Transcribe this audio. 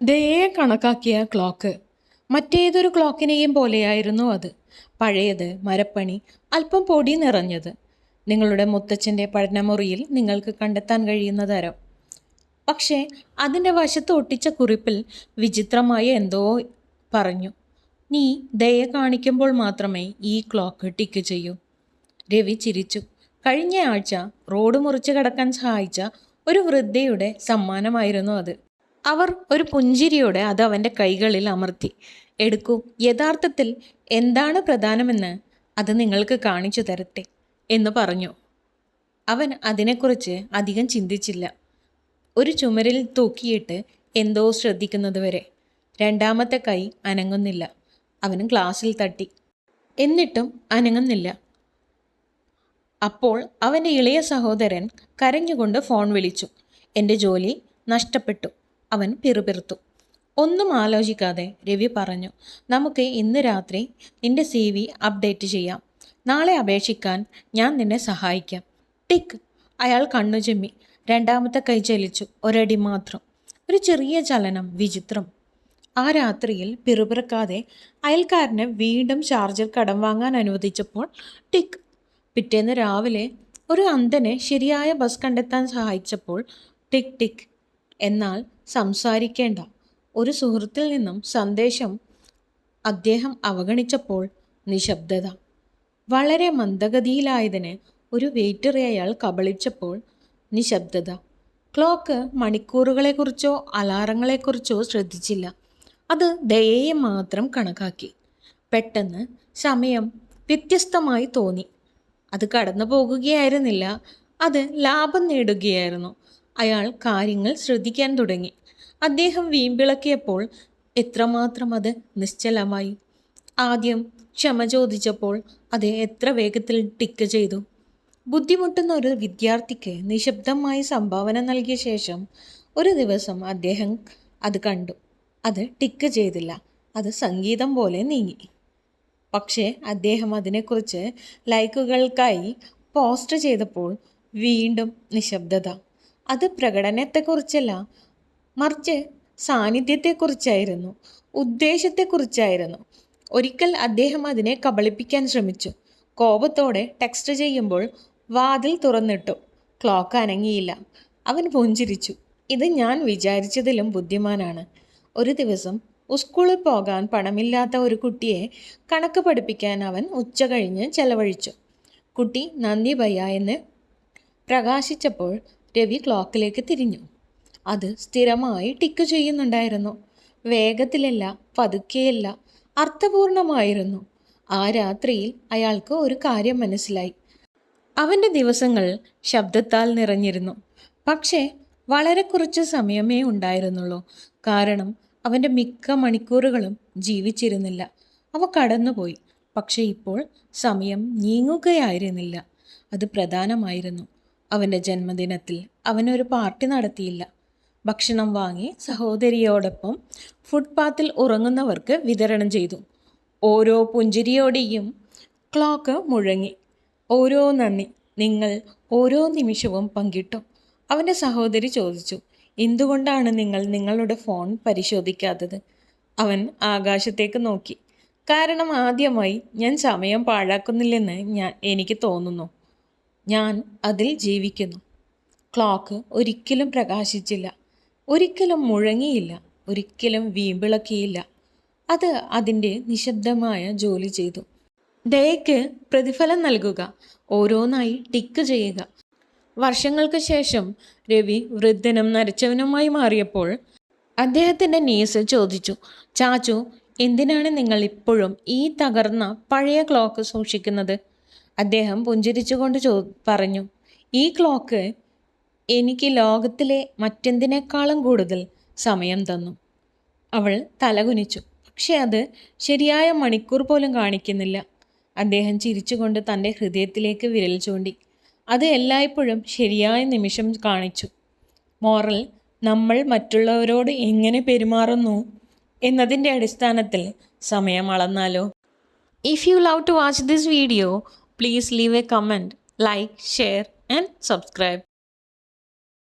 ദയെ കണക്കാക്കിയ ക്ലോക്ക് മറ്റേതൊരു ക്ലോക്കിനെയും പോലെയായിരുന്നു അത്. പഴയത്, മരപ്പണി, അല്പം പൊടി നിറഞ്ഞത്. നിങ്ങളുടെ മുത്തച്ഛൻ്റെ പഠനമുറിയിൽ നിങ്ങൾക്ക് കണ്ടെത്താൻ കഴിയുന്ന തരം. പക്ഷേ അതിൻ്റെ വശത്ത് ഒട്ടിച്ച കുറിപ്പിൽ വിചിത്രമായ എന്തോ പറഞ്ഞു. നീ ദയ കാണിക്കുമ്പോൾ മാത്രമേ ഈ ക്ലോക്ക് ടിക്ക് ചെയ്യൂ. രവി ചിരിച്ചു. കഴിഞ്ഞ ആഴ്ച റോഡ് മുറിച്ച് കടക്കാൻ സഹായിച്ച ഒരു വൃദ്ധയുടെ സമ്മാനമായിരുന്നു അത്. അവർ ഒരു പുഞ്ചിരിയോടെ അത് അവൻ്റെ കൈകളിൽ അമർത്തി. എടുക്കൂ, യഥാർത്ഥത്തിൽ എന്താണ് പ്രധാനമെന്ന് അത് നിങ്ങൾക്ക് കാണിച്ചു തരട്ടെ എന്ന് പറഞ്ഞു. അവൻ അതിനെക്കുറിച്ച് അധികം ചിന്തിച്ചില്ല. ഒരു ചുമരിൽ തൂക്കിയിട്ട് എന്തോ ശ്രദ്ധിക്കുന്നതുവരെ. രണ്ടാമത്തെ കൈ അനങ്ങുന്നില്ല. അവന് ഗ്ലാസ്സിൽ തട്ടി. എന്നിട്ടും അനങ്ങുന്നില്ല. അപ്പോൾ അവൻ്റെ ഇളയ സഹോദരൻ കരഞ്ഞുകൊണ്ട് ഫോൺ വിളിച്ചു. എൻ്റെ ജോലി നഷ്ടപ്പെട്ടു, അവൻ പിറുപിറുത്തു. ഒന്നും ആലോചിക്കാതെ രവി പറഞ്ഞു, നമുക്ക് ഇന്ന് രാത്രി നിന്റെ CV അപ്ഡേറ്റ് ചെയ്യാം. നാളെ അപേക്ഷിക്കാൻ ഞാൻ നിന്നെ സഹായിക്കാം. ടിക്ക്. അയാൾ കണ്ണു ചെമ്മി. രണ്ടാമത്തെ കൈ ചലിച്ചു. ഒരടി മാത്രം. ഒരു ചെറിയ ചലനം. വിചിത്രം. ആ രാത്രിയിൽ പിറുപിറുക്കാതെ അയൽക്കാരനെ വീണ്ടും ചാർജർ കടം വാങ്ങാൻ അനുവദിച്ചപ്പോൾ ടിക്ക്. പിറ്റേന്ന് രാവിലെ ഒരു അന്ധനെ ശരിയായ ബസ് കണ്ടെത്താൻ സഹായിച്ചപ്പോൾ ടിക് ടിക്. എന്നാൽ സംസാരിക്കേണ്ട ഒരു സുഹൃത്തിൽ നിന്നും സന്ദേശം അദ്ദേഹം അവഗണിച്ചപ്പോൾ നിശബ്ദത. വളരെ മന്ദഗതിയിലായതിന് ഒരു വെയിറ്ററെ അയാൾ കബളിച്ചപ്പോൾ നിശബ്ദത. ക്ലോക്ക് മണിക്കൂറുകളെക്കുറിച്ചോ അലാറങ്ങളെക്കുറിച്ചോ ശ്രദ്ധിച്ചില്ല. അത് ദയയെ മാത്രം കണക്കാക്കി. പെട്ടെന്ന് സമയം വ്യത്യസ്തമായി തോന്നി. അത് കടന്നു പോകുകയായിരുന്നില്ല, അത് ലാഭം നേടുകയായിരുന്നു. അയാൾ കാര്യങ്ങൾ ശ്രദ്ധിക്കാൻ തുടങ്ങി. അദ്ദേഹം വീമ്പിളക്കിയപ്പോൾ എത്രമാത്രം അത് നിശ്ചലമായി. ആദ്യം ക്ഷമ ചോദിച്ചപ്പോൾ അത് എത്ര വേഗത്തിൽ ടിക്ക് ചെയ്തു. ബുദ്ധിമുട്ടുന്ന ഒരു വിദ്യാർത്ഥിക്ക് നിശബ്ദമായി സംഭാവന നൽകിയ ശേഷം ഒരു ദിവസം അദ്ദേഹം അത് കണ്ടു. അത് ടിക്ക് ചെയ്തില്ല, അത് സംഗീതം പോലെ നീങ്ങി. പക്ഷേ അദ്ദേഹം അതിനെക്കുറിച്ച് ലൈക്കുകൾക്കായി പോസ്റ്റ് ചെയ്തപ്പോൾ വീണ്ടും നിശബ്ദത. അത് പ്രകടനത്തെക്കുറിച്ചല്ല, മറിച്ച് സാന്നിധ്യത്തെക്കുറിച്ചായിരുന്നു, ഉദ്ദേശത്തെക്കുറിച്ചായിരുന്നു. ഒരിക്കൽ അദ്ദേഹം അതിനെ കബളിപ്പിക്കാൻ ശ്രമിച്ചു. കോപത്തോടെ ടെക്സ്റ്റ് ചെയ്യുമ്പോൾ വാതിൽ തുറന്നിട്ടു. ക്ലോക്ക് അനങ്ങിയില്ല. അവൻ പുഞ്ചിരിച്ചു. ഇത് ഞാൻ വിചാരിച്ചതിലും ബുദ്ധിമാനാണ്. ഒരു ദിവസം സ്കൂളിൽ പോകാൻ പണമില്ലാത്ത ഒരു കുട്ടിയെ കണക്ക് പഠിപ്പിക്കാൻ അവൻ ഉച്ച കഴിഞ്ഞ് ചെലവഴിച്ചു. കുട്ടി നന്ദി ഭയ്യ എന്ന് പ്രകാശിച്ചപ്പോൾ രവി ക്ലോക്കിലേക്ക് തിരിഞ്ഞു. അത് സ്ഥിരമായി ടിക്ക് ചെയ്യുന്നുണ്ടായിരുന്നു. വേഗത്തിലല്ല, പതുക്കെയല്ല, അർത്ഥപൂർണമായിരുന്നു. ആ രാത്രിയിൽ അയാൾക്ക് ഒരു കാര്യം മനസ്സിലായി. അവൻ്റെ ദിവസങ്ങൾ ശബ്ദത്താൽ നിറഞ്ഞിരുന്നു. പക്ഷേ വളരെ കുറച്ച് സമയമേ ഉണ്ടായിരുന്നുള്ളൂ. കാരണം അവൻ്റെ മിക്ക മണിക്കൂറുകളും ജീവിച്ചിരുന്നില്ല. അവ കടന്നുപോയി. പക്ഷേ ഇപ്പോൾ സമയം നീങ്ങുകയായിരുന്നില്ല. അത് പ്രധാനമായിരുന്നു. അവൻ്റെ ജന്മദിനത്തിൽ അവനൊരു പാർട്ടി നടത്തിയില്ല. ഭക്ഷണം വാങ്ങി സഹോദരിയോടൊപ്പം ഫുട്പാത്തിൽ ഉറങ്ങുന്നവർക്ക് വിതരണം ചെയ്തു. ഓരോ പുഞ്ചിരിയോടെയും ക്ലോക്ക് മുഴങ്ങി. ഓരോ നന്ദി, നിങ്ങൾ ഓരോ നിമിഷവും പങ്കിട്ടു. അവൻ്റെ സഹോദരി ചോദിച്ചു, എന്തുകൊണ്ടാണ് നിങ്ങൾ നിങ്ങളുടെ ഫോൺ പരിശോധിക്കാത്തത്? അവൻ ആകാശത്തേക്ക് നോക്കി. കാരണം ആദ്യമായി ഞാൻ സമയം പാഴാക്കുന്നില്ലെന്ന് എനിക്ക് തോന്നുന്നു. ഞാൻ അതിൽ ജീവിക്കുന്നു. ക്ലോക്ക് ഒരിക്കലും പ്രകാശിച്ചില്ല, ഒരിക്കലും മുഴങ്ങിയില്ല, ഒരിക്കലും വീമ്പിളക്കിയില്ല. അത് അതിൻ്റെ നിശബ്ദമായ ജോലി ചെയ്തു. ദയയ്ക്ക് പ്രതിഫലം നൽകുക, ഓരോന്നായി ടിക്ക് ചെയ്യുക. വർഷങ്ങൾക്ക് ശേഷം രവി വൃദ്ധനും നരച്ചവനുമായി മാറിയപ്പോൾ അദ്ദേഹത്തിൻ്റെ നീസ് ചോദിച്ചു, ചാച്ചു, എന്തിനാണ് നിങ്ങൾ ഇപ്പോഴും ഈ തകർന്ന പഴയ ക്ലോക്ക് സൂക്ഷിക്കുന്നത്? അദ്ദേഹം പുഞ്ചിരിച്ചുകൊണ്ട് പറഞ്ഞു, ഈ ക്ലോക്ക് എനിക്ക് ലോകത്തിലെ മറ്റെന്തിനേക്കാളും കൂടുതൽ സമയം തന്നു. അവൾ തലകുനിച്ചു. പക്ഷെ അത് ശരിയായ മണിക്കൂർ പോലും കാണിക്കുന്നില്ല. അദ്ദേഹം ചിരിച്ചുകൊണ്ട് തൻ്റെ ഹൃദയത്തിലേക്ക് വിരൽ ചൂണ്ടി. അത് എല്ലായ്പ്പോഴും ശരിയായ നിമിഷം കാണിച്ചു. മോറൽ, നമ്മൾ മറ്റുള്ളവരോട് എങ്ങനെ പെരുമാറുന്നു എന്നതിൻ്റെ അടിസ്ഥാനത്തിൽ സമയം അളന്നാലോ? If you love to watch this video, please leave a comment, like, share and subscribe.